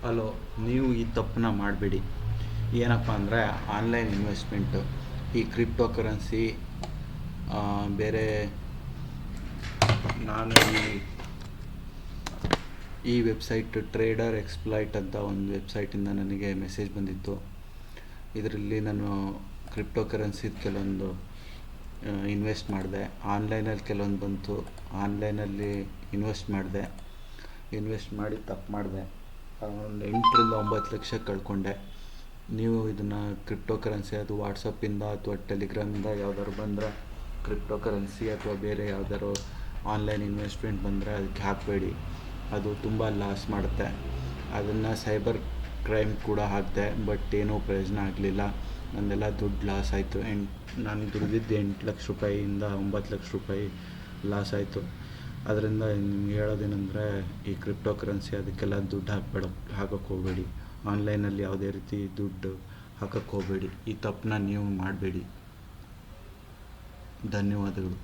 Hello, ನೀವು ಈ ತಪ್ಪನ್ನ ಮಾಡಬೇಡಿ. ಏನಪ್ಪ ಅಂದರೆ ಆನ್ಲೈನ್ ಇನ್ವೆಸ್ಟ್ಮೆಂಟು, ಈ ಕ್ರಿಪ್ಟೋ ಕರೆನ್ಸಿ, ಬೇರೆ ನಾನು ಈ ವೆಬ್ಸೈಟ್ ಟ್ರೇಡರ್ ಎಕ್ಸ್ಪ್ಲಾಯ್ಟ್ ಅಂತ ಒಂದು ವೆಬ್ಸೈಟಿಂದ ನನಗೆ ಮೆಸೇಜ್ ಬಂದಿತ್ತು. ಇದರಲ್ಲಿ ನಾನು ಕ್ರಿಪ್ಟೋ ಕರೆನ್ಸಿದು ಕೆಲವೊಂದು ಇನ್ವೆಸ್ಟ್ ಮಾಡಿದೆ. ಆನ್ಲೈನಲ್ಲಿ ಕೆಲವೊಂದು ಬಂತು, ಆನ್ಲೈನಲ್ಲಿ ಇನ್ವೆಸ್ಟ್ ಮಾಡಿ ತಪ್ಪು ಮಾಡಿದೆ. ಒಂದು 8 ರಿಂದ 9 ಲಕ್ಷ ಕಳ್ಕೊಂಡೆ. ನೀವು ಇದನ್ನು ಕ್ರಿಪ್ಟೋ ಕರೆನ್ಸಿ ಅದು ವಾಟ್ಸಪ್ಪಿಂದ ಅಥವಾ ಟೆಲಿಗ್ರಾಮಿಂದ ಯಾವ್ದಾದ್ರು ಬಂದರೆ ಕ್ರಿಪ್ಟೋ ಕರೆನ್ಸಿ ಅಥವಾ ಬೇರೆ ಯಾವ್ದಾದ್ರು ಆನ್ಲೈನ್ ಇನ್ವೆಸ್ಟ್ಮೆಂಟ್ ಬಂದರೆ ಅದಕ್ಕೆ ಹಾಕಬೇಡಿ. ಅದು ತುಂಬ ಲಾಸ್ ಮಾಡುತ್ತೆ. ಅದನ್ನು ಸೈಬರ್ ಕ್ರೈಮ್ ಕೂಡ ಹಾಕಿದೆ, ಬಟ್ ಏನೂ ಪ್ರಯೋಜನ ಆಗಲಿಲ್ಲ. ನನ್ನದೆಲ್ಲ ದುಡ್ಡು ಲಾಸ್ ಆಯಿತು. ನಾನು ದುಡಿದಿದ್ದು 8 ಲಕ್ಷ ರೂಪಾಯಿಯಿಂದ 9 ಲಕ್ಷ ರೂಪಾಯಿ ಲಾಸ್ ಆಯಿತು. ಅದರಿಂದ ನಿಮ್ಗೆ ಹೇಳೋದೇನೆಂದರೆ, ಈ ಕ್ರಿಪ್ಟೋ ಕರೆನ್ಸಿ ಅದಕ್ಕೆಲ್ಲ ದುಡ್ಡು ಹಾಕೋಕ್ಕೆ ಹೋಗಬೇಡಿ. ಆನ್ಲೈನಲ್ಲಿ ಯಾವುದೇ ರೀತಿ ದುಡ್ಡು ಹಾಕೋಕ್ಕೆ ಹೋಗಬೇಡಿ. ಈ ತಪ್ಪನ್ನ ನೀವು ಮಾಡಬೇಡಿ. ಧನ್ಯವಾದಗಳು.